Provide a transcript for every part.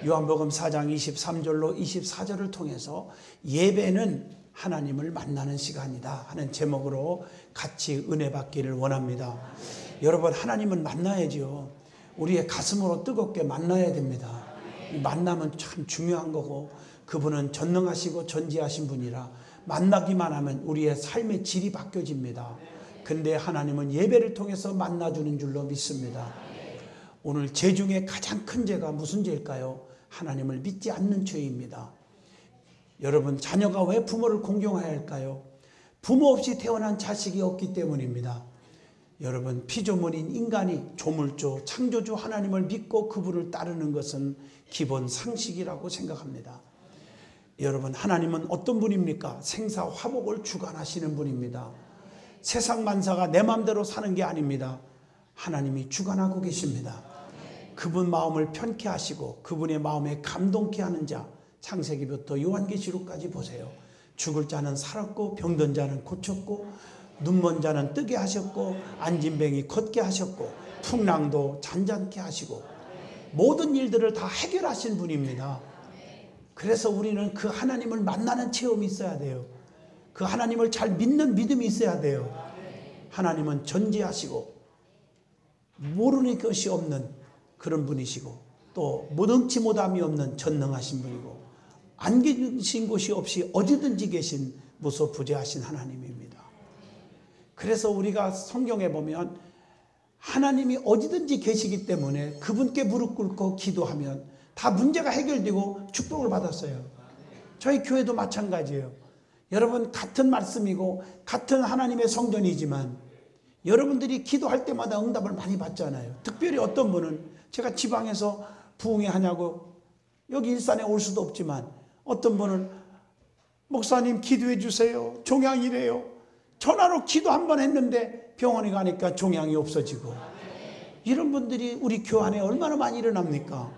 요한복음 4장 23절로 24절을 통해서 예배는 하나님을 만나는 시간이다 하는 제목으로 같이 은혜 받기를 원합니다. 여러분, 하나님은 만나야죠. 우리의 가슴으로 뜨겁게 만나야 됩니다. 이 만남은 참 중요한 거고, 그분은 전능하시고 전지하신 분이라 만나기만 하면 우리의 삶의 질이 바뀌어집니다. 근데 하나님은 예배를 통해서 만나주는 줄로 믿습니다. 오늘 죄 중에 가장 큰 죄가 무슨 죄일까요? 하나님을 믿지 않는 죄입니다. 여러분, 자녀가 왜 부모를 공경해야 할까요? 부모 없이 태어난 자식이 없기 때문입니다. 여러분, 피조물인 인간이 조물주, 창조주 하나님을 믿고 그분을 따르는 것은 기본 상식이라고 생각합니다. 여러분, 하나님은 어떤 분입니까? 생사화복을 주관하시는 분입니다. 세상 만사가 내 마음대로 사는 게 아닙니다. 하나님이 주관하고 계십니다. 그분 마음을 편케 하시고 그분의 마음에 감동케 하는 자, 창세기부터 요한계시록까지 보세요. 죽을 자는 살았고 병든 자는 고쳤고 눈먼 자는 뜨게 하셨고 안진뱅이 걷게 하셨고 풍랑도 잔잔케 하시고 모든 일들을 다 해결하신 분입니다. 그래서 우리는 그 하나님을 만나는 체험이 있어야 돼요. 그 하나님을 잘 믿는 믿음이 있어야 돼요. 하나님은 전지하시고 모르는 것이 없는 그런 분이시고 또 무능치 못함이 없는 전능하신 분이고 안 계신 곳이 없이 어디든지 계신 무소부재하신 하나님입니다. 그래서 우리가 성경에 보면 하나님이 어디든지 계시기 때문에 그분께 무릎 꿇고 기도하면 다 문제가 해결되고 축복을 받았어요. 저희 교회도 마찬가지예요. 여러분, 같은 말씀이고 같은 하나님의 성전이지만 여러분들이 기도할 때마다 응답을 많이 받잖아요. 특별히 어떤 분은 제가 지방에서 부흥회 하냐고 여기 일산에 올 수도 없지만 어떤 분은 목사님 기도해 주세요. 종양이래요. 전화로 기도 한 번 했는데 병원에 가니까 종양이 없어지고, 이런 분들이 우리 교회 안에 얼마나 많이 일어납니까?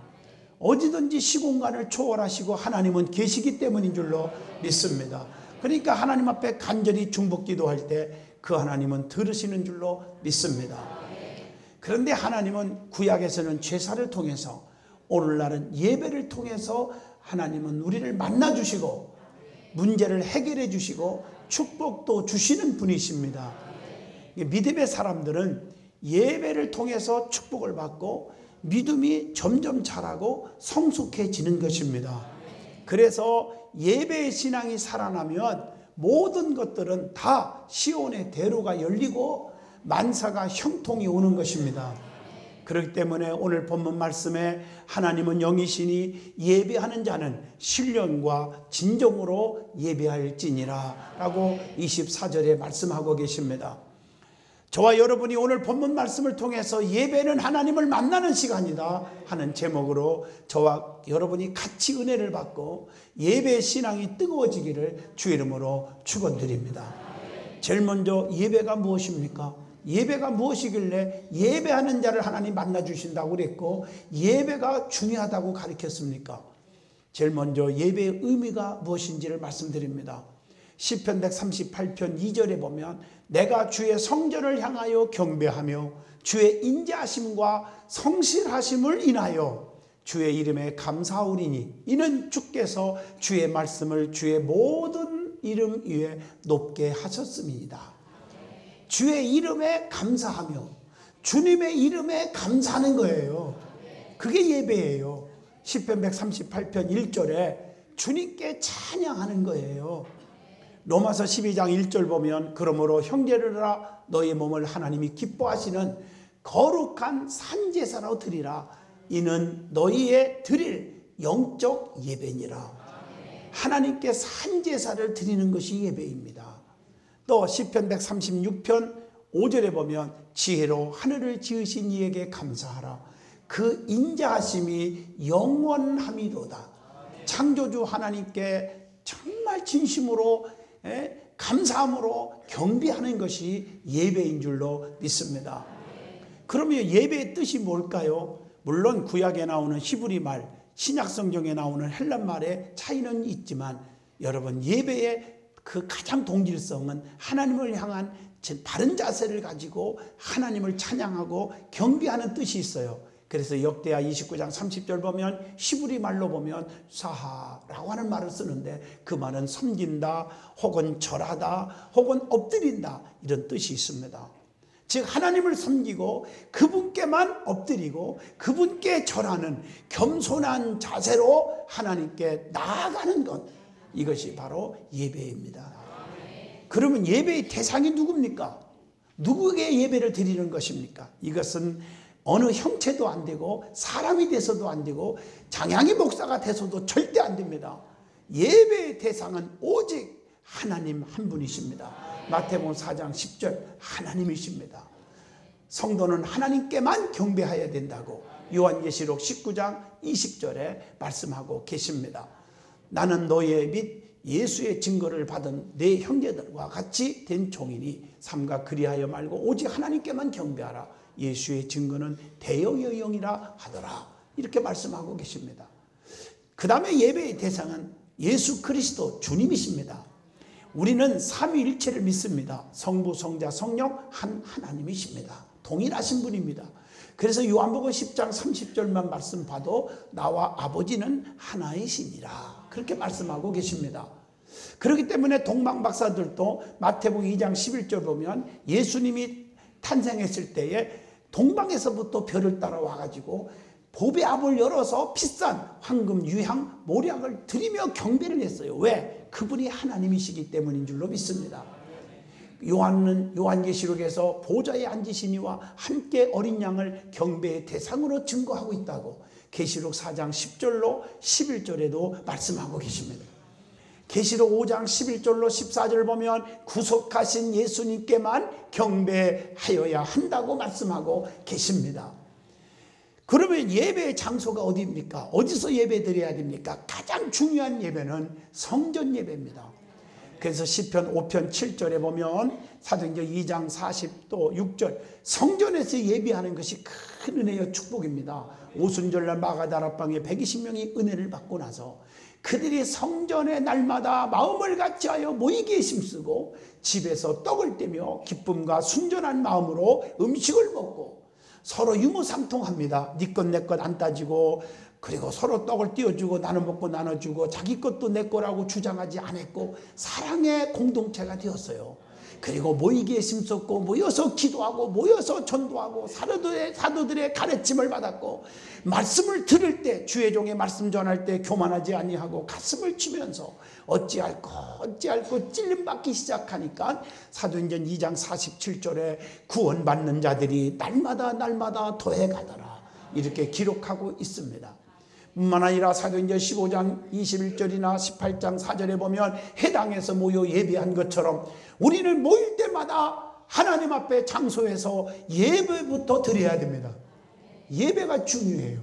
어디든지 시공간을 초월하시고 하나님은 계시기 때문인 줄로 믿습니다. 그러니까 하나님 앞에 간절히 중복 기도할 때 그 하나님은 들으시는 줄로 믿습니다. 그런데 하나님은 구약에서는 제사를 통해서, 오늘날은 예배를 통해서 하나님은 우리를 만나주시고 문제를 해결해 주시고 축복도 주시는 분이십니다. 믿음의 사람들은 예배를 통해서 축복을 받고 믿음이 점점 자라고 성숙해지는 것입니다. 그래서 예배의 신앙이 살아나면 모든 것들은 다 시온의 대로가 열리고 만사가 형통이 오는 것입니다. 그렇기 때문에 오늘 본문 말씀에 하나님은 영이시니 예배하는 자는 신령과 진정으로 예배할지니라 라고 24절에 말씀하고 계십니다. 저와 여러분이 오늘 본문 말씀을 통해서 예배는 하나님을 만나는 시간이다 하는 제목으로 저와 여러분이 같이 은혜를 받고 예배의 신앙이 뜨거워지기를 주 이름으로 축원드립니다. 제일 먼저 예배가 무엇입니까? 예배가 무엇이길래 예배하는 자를 하나님 만나주신다고 그랬고 예배가 중요하다고 가르쳤습니까? 제일 먼저 예배의 의미가 무엇인지를 말씀드립니다. 시편 138편 2절에 보면 내가 주의 성전을 향하여 경배하며 주의 인자하심과 성실하심을 인하여 주의 이름에 감사하오리니 이는 주께서 주의 말씀을 주의 모든 이름 위에 높게 하셨음이니이다. 주의 이름에 감사하며 주님의 이름에 감사하는 거예요. 그게 예배예요. 시편 138편 1절에 주님께 찬양하는 거예요. 로마서 12장 1절 보면 그러므로 형제들아 너희 몸을 하나님이 기뻐하시는 거룩한 산제사로 드리라. 이는 너희의 드릴 영적 예배니라. 하나님께 산제사를 드리는 것이 예배입니다. 또 시편 136편 5절에 보면 지혜로 하늘을 지으신 이에게 감사하라. 그 인자하심이 영원함이로다. 창조주 하나님께 정말 진심으로 감사함으로 경배하는 것이 예배인 줄로 믿습니다. 그러면 예배의 뜻이 뭘까요? 물론 구약에 나오는 히브리 말, 신약 성경에 나오는 헬란 말의 차이는 있지만 여러분, 예배의 그 가장 동질성은 하나님을 향한 바른 자세를 가지고 하나님을 찬양하고 경배하는 뜻이 있어요. 그래서 역대하 29장 30절 보면 히브리 말로 보면 사하라고 하는 말을 쓰는데 그 말은 섬긴다 혹은 절하다 혹은 엎드린다 이런 뜻이 있습니다. 즉 하나님을 섬기고 그분께만 엎드리고 그분께 절하는 겸손한 자세로 하나님께 나아가는 것, 이것이 바로 예배입니다. 그러면 예배의 대상이 누굽니까? 누구에게 예배를 드리는 것입니까? 이것은 어느 형체도 안 되고 사람이 돼서도 안 되고 장양의 목사가 돼서도 절대 안 됩니다. 예배의 대상은 오직 하나님 한 분이십니다. 마태복음 4장 10절 하나님이십니다. 성도는 하나님께만 경배해야 된다고 요한계시록 19장 20절에 말씀하고 계십니다. 나는 너의 및 예수의 증거를 받은 내 형제들과 같이 된 종이니 삼가 그리하여 말고 오직 하나님께만 경배하라. 예수의 증거는 대영의 영이라 하더라. 이렇게 말씀하고 계십니다. 그 다음에 예배의 대상은 예수 그리스도 주님이십니다. 우리는 삼위일체를 믿습니다. 성부, 성자, 성령 한 하나님이십니다. 동일하신 분입니다. 그래서 요한복음 10장 30절만 말씀 봐도 나와 아버지는 하나이시니라 그렇게 말씀하고 계십니다. 그렇기 때문에 동방박사들도 마태복음 2장 11절 보면 예수님이 탄생했을 때에 동방에서부터 별을 따라와 가지고 보배 압을 열어서 비싼 황금, 유향, 모략을 드리며 경배를 했어요. 왜? 그분이 하나님이시기 때문인 줄로 믿습니다. 요한은 요한계시록에서 보좌에 앉으신 이와 함께 어린 양을 경배의 대상으로 증거하고 있다고 계시록 4장 10절로 11절에도 말씀하고 계십니다. 계시록 5장 11절로 14절 보면 구속하신 예수님께만 경배하여야 한다고 말씀하고 계십니다. 그러면 예배의 장소가 어디입니까? 어디서 예배 드려야 됩니까? 가장 중요한 예배는 성전 예배입니다. 그래서 시편 5편 7절에 보면 사도행전 2장 40도 6절 성전에서 예배하는 것이 큰 은혜와 축복입니다. 오순절날 마가다락방에 120명이 은혜를 받고 나서 그들이 성전에 날마다 마음을 같이하여 모이기에 힘쓰고 집에서 떡을 떼며 기쁨과 순전한 마음으로 음식을 먹고 서로 유무상통합니다. 네 것 내 것 안 따지고 그리고 서로 떡을 띄워주고 나눠 먹고 나눠주고 자기 것도 내 거라고 주장하지 않았고 사랑의 공동체가 되었어요. 그리고 모이기에 힘썼고 모여서 기도하고 모여서 전도하고 사도들의 가르침을 받았고 말씀을 들을 때 주의 종의 말씀 전할 때 교만하지 아니하고 가슴을 치면서 어찌할꼬 찔림받기 시작하니까 사도행전 2장 47절에 구원받는 자들이 날마다 더해가더라 이렇게 기록하고 있습니다. 뿐만 아니라 사도행전 15장 21절이나 18장 4절에 보면 해당에서 모여 예배한 것처럼 우리는 모일 때마다 하나님 앞에 장소에서 예배부터 드려야 됩니다. 예배가 중요해요.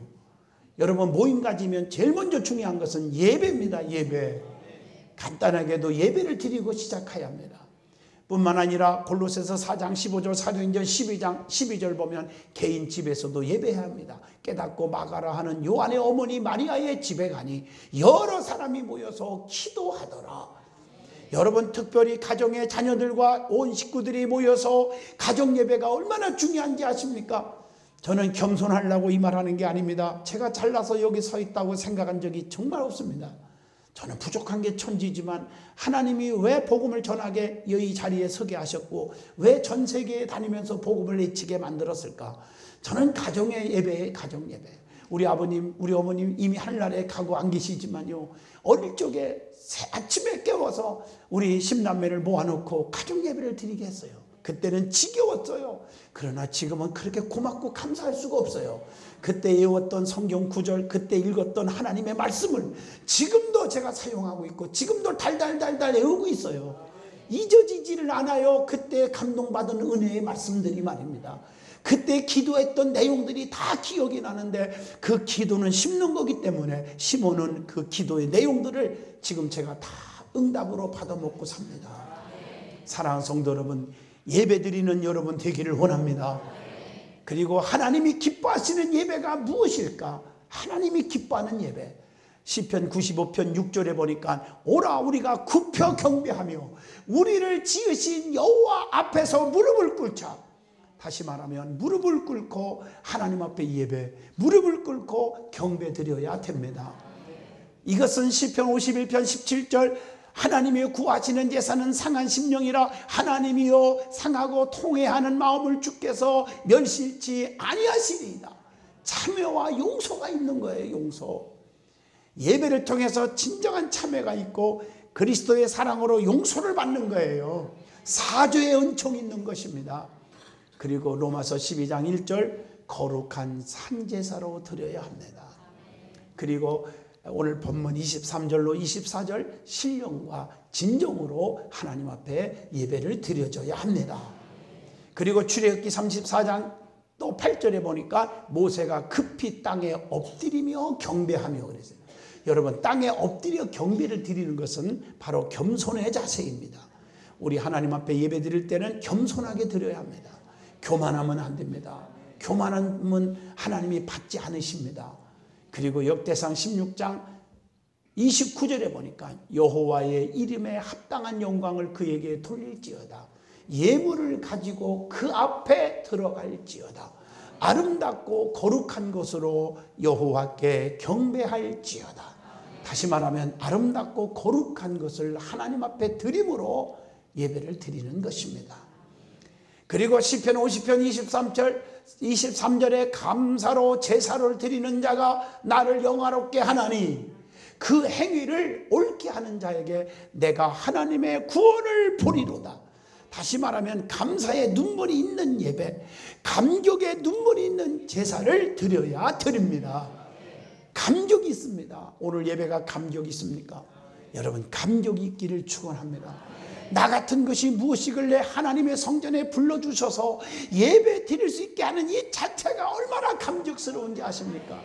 여러분 모임 가지면 제일 먼저 중요한 것은 예배입니다. 예배. 간단하게도 예배를 드리고 시작해야 합니다. 뿐만 아니라 골로새서 4장 15절 사도행전 12장 12절 보면 개인 집에서도 예배해야 합니다. 깨닫고 막아라 하는 요한의 어머니 마리아의 집에 가니 여러 사람이 모여서 기도하더라. 여러분 특별히 가정의 자녀들과 온 식구들이 모여서 가정 예배가 얼마나 중요한지 아십니까? 저는 겸손하려고 이 말하는 게 아닙니다. 제가 잘나서 여기 서 있다고 생각한 적이 정말 없습니다. 저는 부족한 게 천지지만 하나님이 왜 복음을 전하게 이 자리에 서게 하셨고 왜 전 세계에 다니면서 복음을 외치게 만들었을까? 저는 가정의 예배에 가정 예배. 우리 아버님, 우리 어머님 이미 하늘나라에 가고 안 계시지만요. 어릴 적에 아침에 깨워서 우리 10남매를 모아놓고 가정 예배를 드리게 했어요. 그때는 지겨웠어요. 그러나 지금은 그렇게 고맙고 감사할 수가 없어요. 그때 외웠던 성경 구절, 그때 읽었던 하나님의 말씀을 지금도 제가 사용하고 있고 지금도 달달달달 외우고 있어요. 잊어지지를 않아요. 그때 감동받은 은혜의 말씀들이 말입니다. 그때 기도했던 내용들이 다 기억이 나는데 그 기도는 심는 거기 때문에 심어놓은 그 기도의 내용들을 지금 제가 다 응답으로 받아먹고 삽니다. 사랑하는 성도 여러분, 예배드리는 여러분 되기를 원합니다. 그리고 하나님이 기뻐하시는 예배가 무엇일까? 하나님이 기뻐하는 예배. 시편 95편 6절에 보니까 오라 우리가 굽혀 경배하며 우리를 지으신 여호와 앞에서 무릎을 꿇자. 다시 말하면 무릎을 꿇고 하나님 앞에 예배, 무릎을 꿇고 경배 드려야 됩니다. 이것은 시편 51편 17절 하나님이 구하시는 제사는 상한 심령이라 하나님이여 상하고 통회하는 마음을 주께서 멸시치 아니하시리이다. 참회와 용서가 있는 거예요. 용서. 예배를 통해서 진정한 참회가 있고 그리스도의 사랑으로 용서를 받는 거예요. 사죄의 은총이 있는 것입니다. 그리고 로마서 12장 1절 거룩한 산제사로 드려야 합니다. 그리고 오늘 본문 23절로 24절 신령과 진정으로 하나님 앞에 예배를 드려줘야 합니다. 그리고 출애굽기 34장 또 8절에 보니까 모세가 급히 땅에 엎드리며 경배하며 그랬어요. 여러분, 땅에 엎드려 경배를 드리는 것은 바로 겸손의 자세입니다. 우리 하나님 앞에 예배 드릴 때는 겸손하게 드려야 합니다. 교만하면 안 됩니다. 교만하면 하나님이 받지 않으십니다. 그리고 역대상 16장 29절에 보니까 여호와의 이름에 합당한 영광을 그에게 돌릴지어다. 예물을 가지고 그 앞에 들어갈지어다. 아름답고 거룩한 것으로 여호와께 경배할지어다. 다시 말하면 아름답고 거룩한 것을 하나님 앞에 드림으로 예배를 드리는 것입니다. 그리고 시편 50편 23절에 감사로 제사를 드리는 자가 나를 영화롭게 하나니 그 행위를 옳게 하는 자에게 내가 하나님의 구원을 보리로다. 다시 말하면 감사의 눈물이 있는 예배, 감격의 눈물이 있는 제사를 드려야 드립니다. 감격이 있습니다. 오늘 예배가 감격이 있습니까? 여러분, 감격이 있기를 축원합니다. 나 같은 것이 무엇이길래 하나님의 성전에 불러주셔서 예배 드릴 수 있게 하는 이 자체가 얼마나 감격스러운지 아십니까?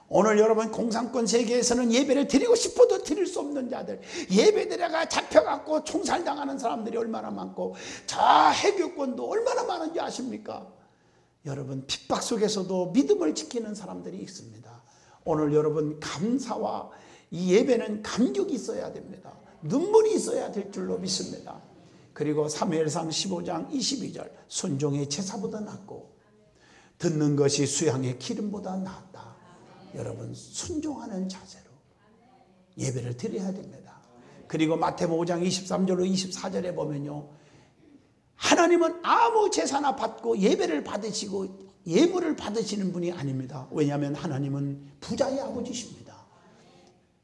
오늘 여러분 공산권 세계에서는 예배를 드리고 싶어도 드릴 수 없는 자들, 예배 드려가 잡혀갖고 총살당하는 사람들이 얼마나 많고 저 해교권도 얼마나 많은지 아십니까? 여러분, 핍박 속에서도 믿음을 지키는 사람들이 있습니다. 오늘 여러분, 감사와 이 예배는 감격이 있어야 됩니다. 눈물이 있어야 될 줄로 믿습니다. 그리고 사무엘상 15장 22절 순종의 제사보다 낫고 듣는 것이 수양의 기름보다 낫다. 여러분, 순종하는 자세로 예배를 드려야 됩니다. 그리고 마태복음 5장 23절로 24절에 보면요, 하나님은 아무 제사나 받고 예배를 받으시고 예물을 받으시는 분이 아닙니다. 왜냐하면 하나님은 부자의 아버지십니다.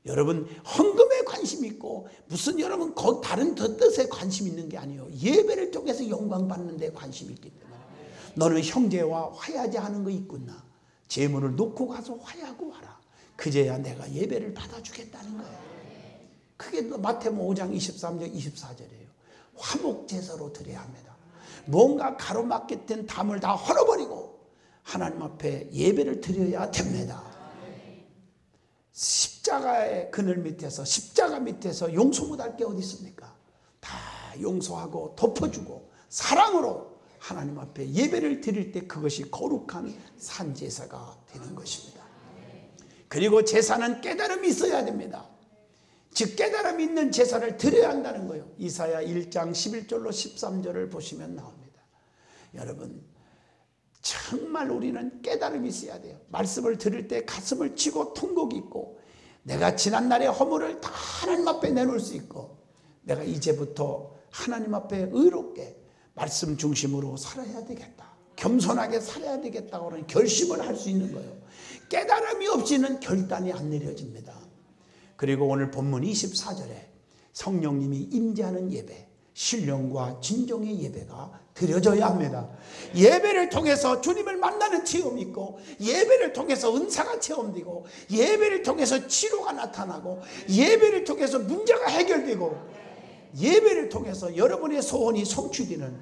여러분, 헌금에 관심 있고 무슨 여러분 다른 뜻에 관심 있는 게 아니에요. 예배를 통해서 영광 받는 데 관심이 있기 때문에. 너는 형제와 화해하지 않은 거 있구나. 재물을 놓고 가서 화해하고 와라. 그제야 내가 예배를 받아주겠다는 거예요. 그게 마태복음 5장 23절 24절이에요. 화목제사로 드려야 합니다. 뭔가 가로막혔던 담을 다 헐어버리고 하나님 앞에 예배를 드려야 됩니다. 십자가의 그늘 밑에서, 십자가 밑에서 용서 못할 게 어디 있습니까? 다 용서하고 덮어주고 사랑으로 하나님 앞에 예배를 드릴 때 그것이 거룩한 산제사가 되는 것입니다. 그리고 제사는 깨달음이 있어야 됩니다. 즉 깨달음이 있는 제사를 드려야 한다는 거예요. 이사야 1장 11절로 13절을 보시면 나옵니다. 여러분, 정말 우리는 깨달음이 있어야 돼요. 말씀을 들을 때 가슴을 치고 통곡이 있고 내가 지난날의 허물을 다 하나님 앞에 내놓을 수 있고 내가 이제부터 하나님 앞에 의롭게 말씀 중심으로 살아야 되겠다, 겸손하게 살아야 되겠다고 하는 결심을 할 수 있는 거예요. 깨달음이 없이는 결단이 안 내려집니다. 그리고 오늘 본문 24절에 성령님이 임재하는 예배, 신령과 진정의 예배가 드려져야 합니다. 예배를 통해서 주님을 만나는 체험이 있고 예배를 통해서 은사가 체험되고 예배를 통해서 치료가 나타나고 예배를 통해서 문제가 해결되고 예배를 통해서 여러분의 소원이 성취되는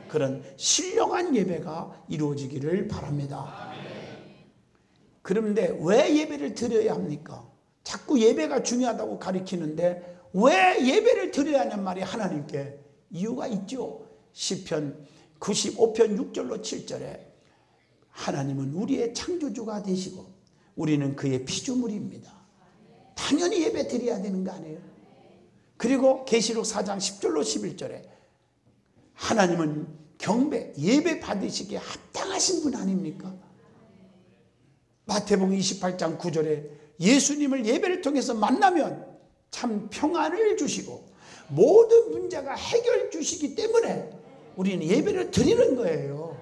그런 신령한 예배가 이루어지기를 바랍니다. 그런데 왜 예배를 드려야 합니까? 자꾸 예배가 중요하다고 가리키는데 왜 예배를 드려야 하는 말이 하나님께 이유가 있죠. 시편 95편 6절로 7절에 하나님은 우리의 창조주가 되시고 우리는 그의 피조물입니다. 당연히 예배 드려야 되는 거 아니에요? 그리고 계시록 4장 10절로 11절에 하나님은 경배, 예배 받으시기에 합당하신 분 아닙니까? 마태복음 28장 9절에 예수님을 예배를 통해서 만나면 참 평안을 주시고 모든 문제가 해결 주시기 때문에 우리는 예배를 드리는 거예요.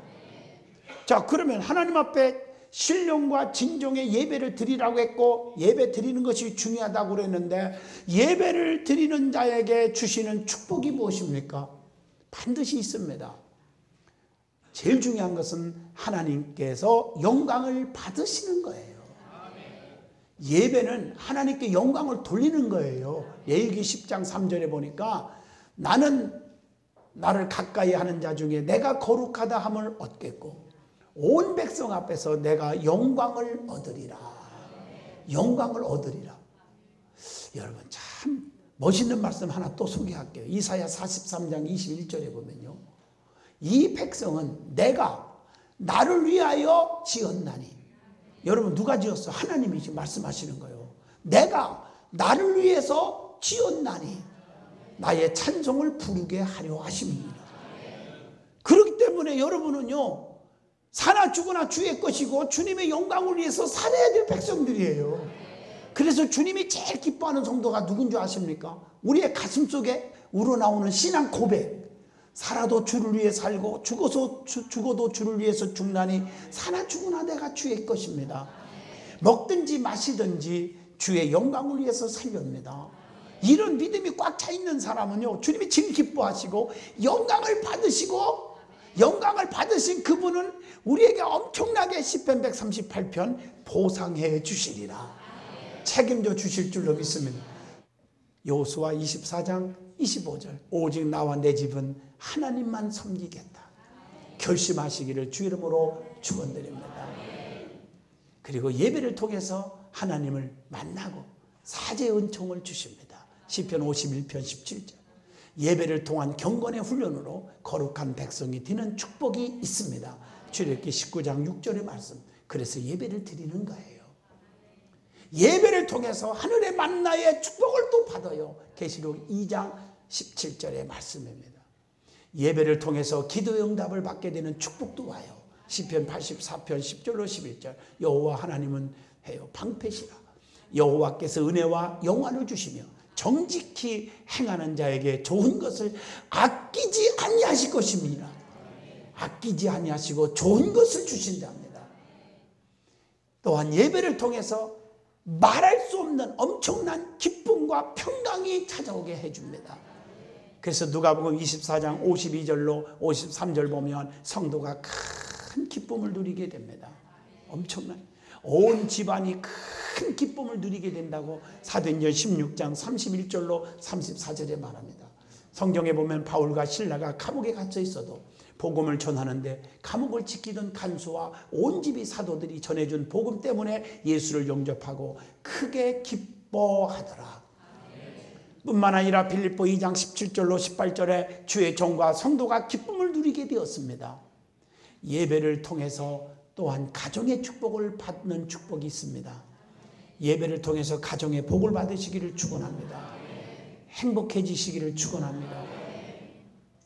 자, 그러면 하나님 앞에 신령과 진정의 예배를 드리라고 했고 예배 드리는 것이 중요하다고 그랬는데 예배를 드리는 자에게 주시는 축복이 무엇입니까? 반드시 있습니다. 제일 중요한 것은 하나님께서 영광을 받으시는 거예요. 예배는 하나님께 영광을 돌리는 거예요. 레위기 10장 3절에 보니까 나는 나를 가까이 하는 자 중에 내가 거룩하다 함을 얻겠고 온 백성 앞에서 내가 영광을 얻으리라. 영광을 얻으리라. 여러분 참 멋있는 말씀 하나 또 소개할게요. 이사야 43장 21절에 보면요. 이 백성은 내가 나를 위하여 지었나니. 여러분 누가 지었어? 하나님이 지금 말씀하시는 거예요. 내가 나를 위해서 지었나니 나의 찬송을 부르게 하려 하심이니라. 그렇기 때문에 여러분은요 사나 죽으나 주의 것이고 주님의 영광을 위해서 살아야 될 백성들이에요. 그래서 주님이 제일 기뻐하는 성도가 누군 줄 아십니까? 우리의 가슴속에 우러나오는 신앙 고백. 살아도 주를 위해 살고 죽어도 주를 위해서 죽나니 사나 죽으나 내가 주의 것입니다. 먹든지 마시든지 주의 영광을 위해서 살렵니다. 이런 믿음이 꽉 차 있는 사람은요 주님이 제일 기뻐하시고 영광을 받으신 그분은 우리에게 엄청나게 시편 138편 보상해 주시리라. 책임져 주실 줄로 믿습니다. 여호수아 24장 25절 오직 나와 내 집은 하나님만 섬기겠다 결심하시기를 주 이름으로 축원드립니다. 그리고 예배를 통해서 하나님을 만나고 사죄의 은총을 주십니다. 시편 51편 17절 예배를 통한 경건의 훈련으로 거룩한 백성이 되는 축복이 있습니다. 출애굽기 19장 6절의 말씀. 그래서 예배를 드리는 거예요. 예배를 통해서 하늘의 만나의 축복을 또 받아요. 계시록 2장 17절의 말씀입니다. 예배를 통해서 기도의 응답을 받게 되는 축복도 와요. 시편 84편 10절로 11절 여호와 하나님은 해요 방패시라. 여호와께서 은혜와 영화를 주시며 정직히 행하는 자에게 좋은 것을 아끼지 아니하실 것입니다. 아끼지 아니하시고 좋은 것을 주신답니다. 또한 예배를 통해서 말할 수 없는 엄청난 기쁨과 평강이 찾아오게 해줍니다. 그래서 누가복음 24장 52절로 53절 보면 성도가 큰 기쁨을 누리게 됩니다. 엄청난 온 집안이 큰 기쁨을 누리게 된다고 사도행전 16장 31절로 34절에 말합니다. 성경에 보면 바울과 실라가 감옥에 갇혀 있어도 복음을 전하는데 감옥을 지키던 간수와 온 집이 사도들이 전해준 복음 때문에 예수를 영접하고 크게 기뻐하더라. 뿐만 아니라 빌립보 2장 17절로 18절에 주의 종과 성도가 기쁨을 누리게 되었습니다. 예배를 통해서 또한 가정의 축복을 받는 축복이 있습니다. 예배를 통해서 가정의 복을 받으시기를 축원합니다. 행복해지시기를 축원합니다.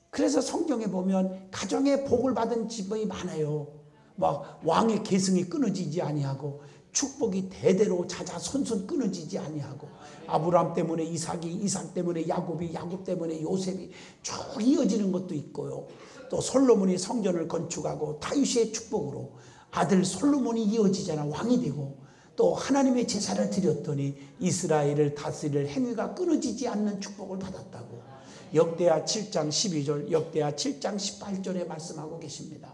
그래서 성경에 보면 가정의 복을 받은 집이 많아요. 막 왕의 계승이 끊어지지 아니하고 축복이 대대로 자자손손 끊어지지 아니하고 아브라함 때문에 이삭이, 이삭 때문에 야곱이, 야곱 때문에 요셉이 쭉 이어지는 것도 있고요. 또 솔로몬이 성전을 건축하고 다윗의 축복으로 아들 솔로몬이 이어지잖아. 왕이 되고 또 하나님의 제사를 드렸더니 이스라엘을 다스릴 행위가 끊어지지 않는 축복을 받았다고 역대하 7장 12절 역대하 7장 18절에 말씀하고 계십니다.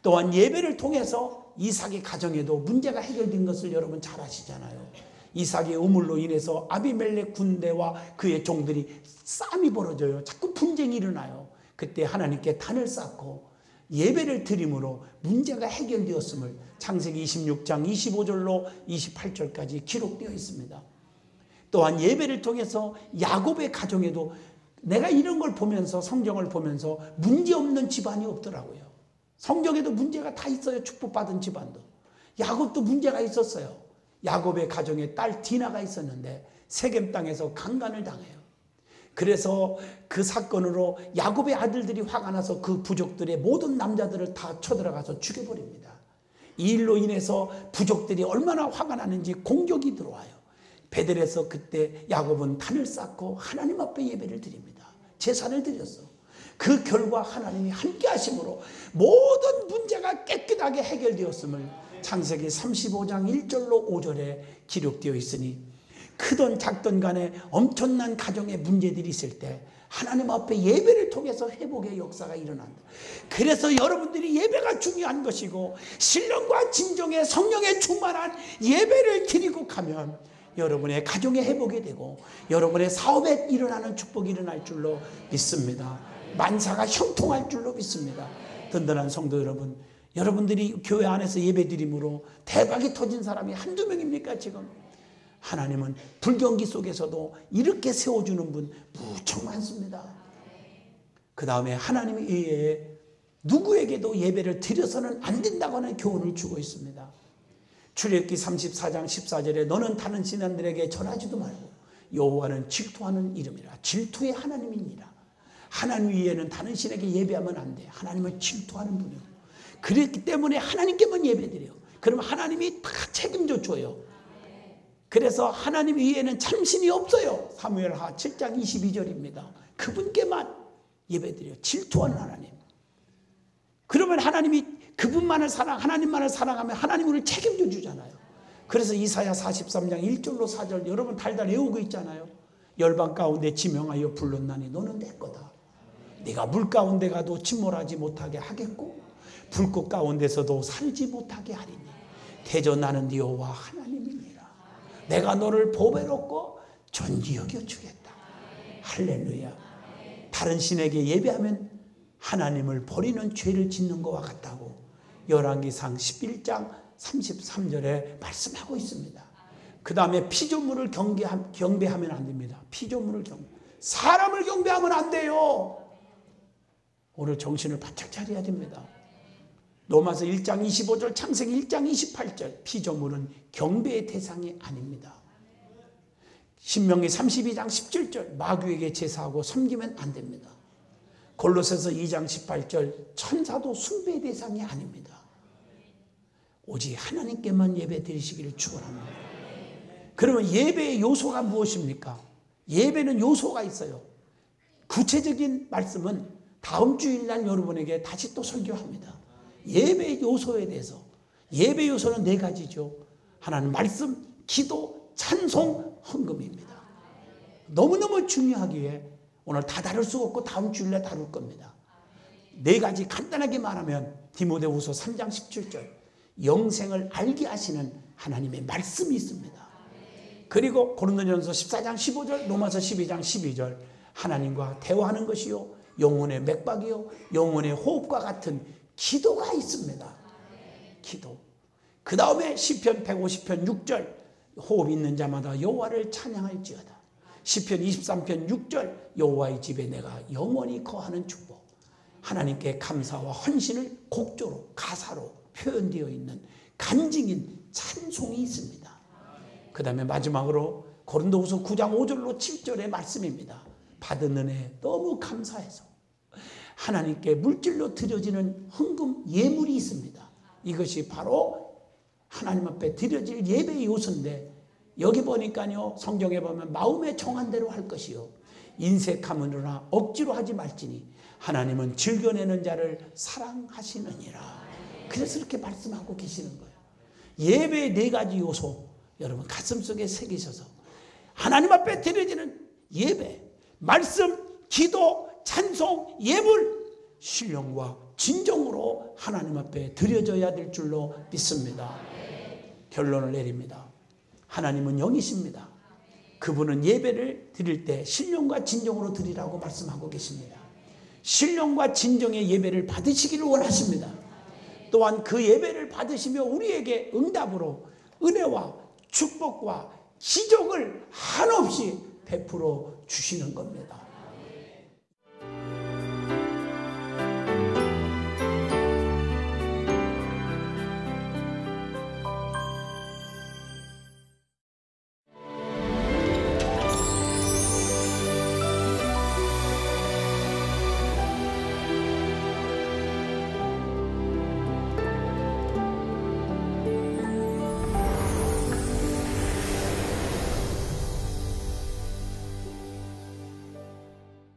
또한 예배를 통해서 이삭의 가정에도 문제가 해결된 것을 여러분 잘 아시잖아요. 이삭의 우물로 인해서 아비멜렉 군대와 그의 종들이 싸움이 벌어져요. 자꾸 분쟁이 일어나요. 그때 하나님께 단을 쌓고 예배를 드림으로 문제가 해결되었음을 창세기 26장 25절로 28절까지 기록되어 있습니다. 또한 예배를 통해서 야곱의 가정에도 내가 이런 걸 보면서 성경을 보면서 문제없는 집안이 없더라고요. 성경에도 문제가 다 있어요. 축복받은 집안도. 야곱도 문제가 있었어요. 야곱의 가정에 딸 디나가 있었는데 세겜 땅에서 강간을 당해요. 그래서 그 사건으로 야곱의 아들들이 화가 나서 그 부족들의 모든 남자들을 다 쳐들어가서 죽여버립니다. 이 일로 인해서 부족들이 얼마나 화가 나는지 공격이 들어와요. 베델에서 그때 야곱은 단을 쌓고 하나님 앞에 예배를 드립니다. 제사를 드렸어. 그 결과 하나님이 함께 하심으로 모든 문제가 깨끗하게 해결되었음을 창세기 35장 1절로 5절에 기록되어 있으니, 크든 작든 간에 엄청난 가정의 문제들이 있을 때 하나님 앞에 예배를 통해서 회복의 역사가 일어난다. 그래서 여러분들이 예배가 중요한 것이고, 신령과 진정의 성령의 충만한 예배를 드리고 가면 여러분의 가정의 회복이 되고 여러분의 사업에 일어나는 축복이 일어날 줄로 믿습니다. 만사가 형통할 줄로 믿습니다. 든든한 성도 여러분, 여러분들이 교회 안에서 예배 드림으로 대박이 터진 사람이 한두 명입니까? 지금 하나님은 불경기 속에서도 이렇게 세워주는 분 무척 많습니다. 그 다음에 하나님의 의회에 누구에게도 예배를 드려서는 안 된다고 하는 교훈을 주고 있습니다. 출애굽기 34장 14절에 너는 다른 신앙들에게 절하지도 말고 여호와는 질투하는 이름이라. 질투의 하나님이니라. 하나님 위에는 다른 신에게 예배하면 안 돼. 하나님은 질투하는 분이고, 그렇기 때문에 하나님께만 예배드려요. 그럼 하나님이 다 책임져 줘요. 그래서 하나님 위에는 참신이 없어요. 사무엘하 7장 22절입니다. 그분께만 예배드려요. 질투하는 하나님. 그러면 하나님이 그분만을 하나님만을 사랑하면 하나님 우리를 책임져 주잖아요. 그래서 이사야 43장 1절로 4절 여러분 달달 외우고 있잖아요. 열방 가운데 지명하여 불렀나니 너는 내 거다. 네가 물 가운데 가도 침몰하지 못하게 하겠고 불꽃 가운데서도 살지 못하게 하리니 대저 나는 네 여호와 하나님이니라. 내가 너를 보배롭고 존귀 여겨 주겠다. 할렐루야. 다른 신에게 예배하면 하나님을 버리는 죄를 짓는 것과 같다고 열왕기상 11장 33절에 말씀하고 있습니다. 그 다음에 피조물을 경배하면 안 됩니다. 피조물을 사람을 경배하면 안 돼요. 오늘 정신을 바짝 차려야 됩니다. 로마서 1장 25절, 창세기 1장 28절, 피조물은 경배의 대상이 아닙니다. 신명기 32장 17절, 마귀에게 제사하고 섬기면 안 됩니다. 골로새서 2장 18절, 천사도 숭배의 대상이 아닙니다. 오직 하나님께만 예배 드리시기를 축원합니다. 그러면 예배의 요소가 무엇입니까? 예배는 요소가 있어요. 구체적인 말씀은 다음 주일날 여러분에게 다시 또 설교합니다. 예배의 요소에 대해서. 예배 요소는 4가지죠. 하나는 말씀, 기도, 찬송, 헌금입니다. 너무너무 중요하기에 오늘 다 다룰 수 없고 다음 주일날 다룰 겁니다. 4가지 간단하게 말하면 디모데후서 3장 17절, 영생을 알게 하시는 하나님의 말씀이 있습니다. 그리고 고린도전서 14장 15절, 로마서 12장 12절, 하나님과 대화하는 것이요 영혼의 맥박이요 영혼의 호흡과 같은 기도가 있습니다. 기도. 그 다음에 시편 150편 6절, 호흡 있는 자마다 여호와를 찬양할지어다. 시편 23편 6절, 여호와의 집에 내가 영원히 거하는 축복. 하나님께 감사와 헌신을 곡조로 가사로 표현되어 있는 간증인 찬송이 있습니다. 그 다음에 마지막으로 고린도후서 9장 5절로 7절의 말씀입니다. 받은 은혜 너무 감사해서 하나님께 물질로 드려지는 헌금 예물이 있습니다. 이것이 바로 하나님 앞에 드려질 예배의 요소인데, 여기 보니까요 성경에 보면 마음에 정한 대로 할 것이요 인색함으로나 억지로 하지 말지니 하나님은 즐겨내는 자를 사랑하시느니라. 그래서 이렇게 말씀하고 계시는 거예요. 예배의 4가지 요소 여러분 가슴속에 새기셔서 하나님 앞에 드려지는 예배, 말씀, 기도, 찬송, 예물, 신령과 진정으로 하나님 앞에 드려져야 될 줄로 믿습니다. 결론을 내립니다. 하나님은 영이십니다. 그분은 예배를 드릴 때 신령과 진정으로 드리라고 말씀하고 계십니다. 신령과 진정의 예배를 받으시기를 원하십니다. 또한 그 예배를 받으시며 우리에게 응답으로 은혜와 축복과 기적을 한없이 베풀어 주시는 겁니다.